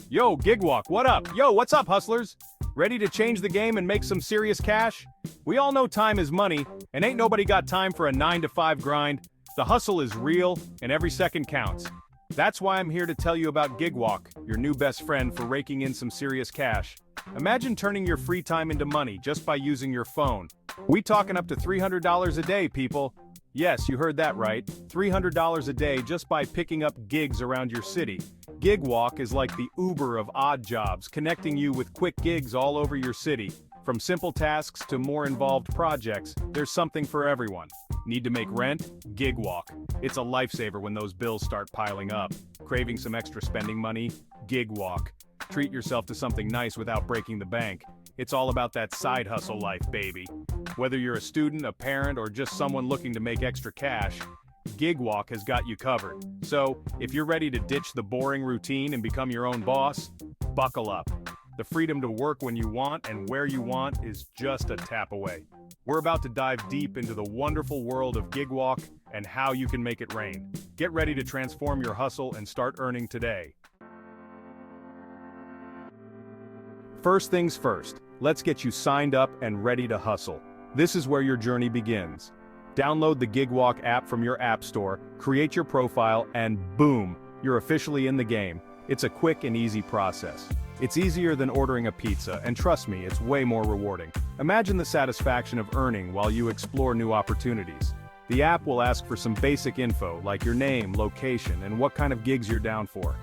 Yo, Gigwalk, what up? Yo, what's up, hustlers? Ready to change the game and make some serious cash? We all know time is money, and ain't nobody got time for a 9-to-5 grind. The hustle is real, and every second counts. That's why I'm here to tell you about Gigwalk, your new best friend for raking in some serious cash. Imagine turning your free time into money just by using your phone. We talking up to $300 a day, people. Yes, you heard that right. $300 a day just by picking up gigs around your city. Gigwalk is like the Uber of odd jobs, connecting you with quick gigs all over your city. From simple tasks to more involved projects, there's something for everyone. Need to make rent? Gigwalk. It's a lifesaver when those bills start piling up. Craving some extra spending money? Gigwalk. Treat yourself to something nice without breaking the bank. It's all about that side hustle life, baby. Whether you're a student, a parent, or just someone looking to make extra cash, Gigwalk has got you covered. So, if you're ready to ditch the boring routine and become your own boss, buckle up. The freedom to work when you want and where you want is just a tap away. We're about to dive deep into the wonderful world of Gigwalk and how you can make it rain. Get ready to transform your hustle and start earning today. First things first, let's get you signed up and ready to hustle. This is where your journey begins. Download the Gigwalk app from your app store, create your profile, and boom, you're officially in the game. It's a quick and easy process. It's easier than ordering a pizza, and trust me, it's way more rewarding. Imagine the satisfaction of earning while you explore new opportunities. The app will ask for some basic info like your name, location, and what kind of gigs you're down for.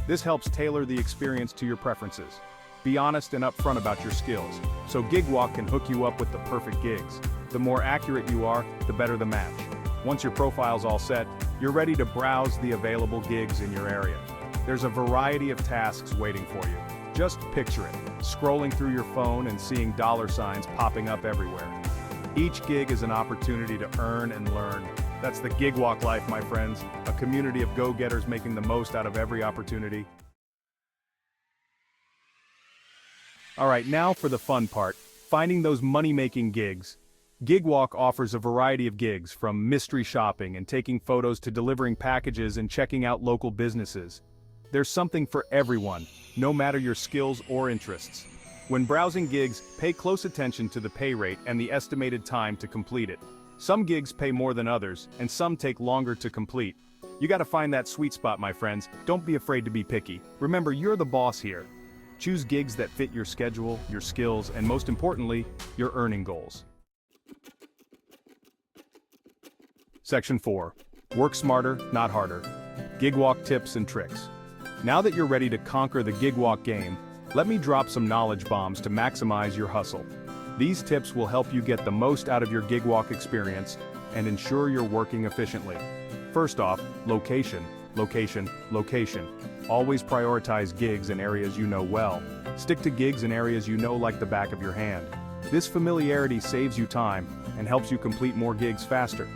This helps tailor the experience to your preferences. Be honest and upfront about your skills, so Gigwalk can hook you up with the perfect gigs. The more accurate you are, the better the match. Once your profile's all set, you're ready to browse the available gigs in your area. There's a variety of tasks waiting for you. Just picture it, scrolling through your phone and seeing dollar signs popping up everywhere. Each gig is an opportunity to earn and learn. That's the Gigwalk life, my friends, a community of go-getters making the most out of every opportunity. Alright, now for the fun part, finding those money-making gigs. Gigwalk offers a variety of gigs, from mystery shopping and taking photos to delivering packages and checking out local businesses. There's something for everyone, no matter your skills or interests. When browsing gigs, pay close attention to the pay rate and the estimated time to complete it. Some gigs pay more than others, and some take longer to complete. You gotta find that sweet spot, my friends. Don't be afraid to be picky. Remember, you're the boss here. Choose gigs that fit your schedule, your skills, and most importantly, your earning goals. Section 4. Work smarter, not harder. Gigwalk tips and tricks. Now that you're ready to conquer the Gigwalk game, let me drop some knowledge bombs to maximize your hustle. These tips will help you get the most out of your Gigwalk experience and ensure you're working efficiently. First off, location, location, location. Always prioritize gigs in areas you know well. Stick to gigs in areas you know like the back of your hand. This familiarity saves you time and helps you complete more gigs faster.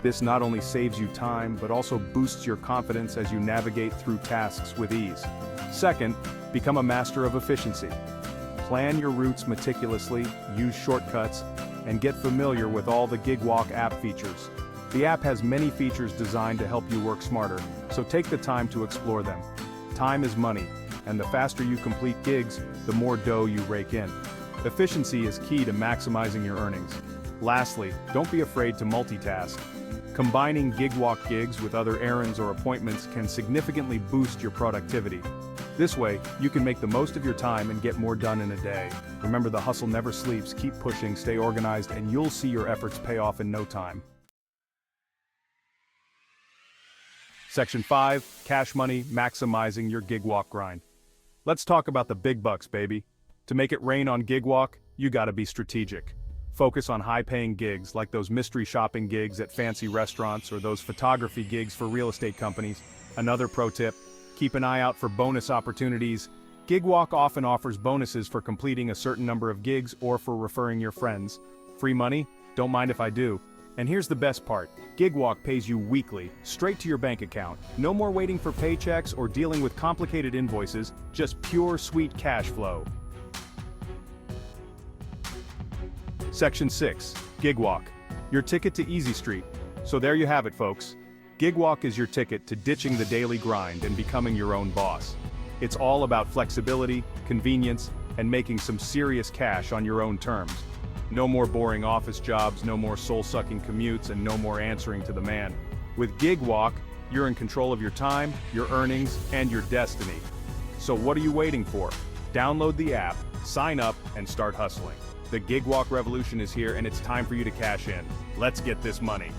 This not only saves you time, but also boosts your confidence as you navigate through tasks with ease. Second, become a master of efficiency. Plan your routes meticulously, use shortcuts, and get familiar with all the Gigwalk app features. The app has many features designed to help you work smarter, so take the time to explore them. Time is money, and the faster you complete gigs, the more dough you rake in. Efficiency is key to maximizing your earnings. Lastly, don't be afraid to multitask. Combining Gigwalk gigs with other errands or appointments can significantly boost your productivity. This way, you can make the most of your time and get more done in a day. Remember, the hustle never sleeps. Keep pushing, stay organized, and you'll see your efforts pay off in no time. Section 5. Cash money, maximizing your Gigwalk grind. Let's talk about the big bucks, baby. To make it rain on Gigwalk, you gotta be strategic. Focus on high-paying gigs like those mystery shopping gigs at fancy restaurants or those photography gigs for real estate companies. Another pro tip, keep an eye out for bonus opportunities. Gigwalk often offers bonuses for completing a certain number of gigs or for referring your friends. Free money? Don't mind if I do. And here's the best part, Gigwalk pays you weekly, straight to your bank account. No more waiting for paychecks or dealing with complicated invoices, just pure sweet cash flow. Section 6. Gigwalk. Your ticket to Easy Street. So there you have it, folks. Gigwalk is your ticket to ditching the daily grind and becoming your own boss. It's all about flexibility, convenience, and making some serious cash on your own terms. No more boring office jobs, no more soul-sucking commutes, and no more answering to the man. With Gigwalk, you're in control of your time, your earnings, and your destiny. So what are you waiting for? Download the app, sign up, and start hustling. The Gigwalk revolution is here, and it's time for you to cash in. Let's get this money.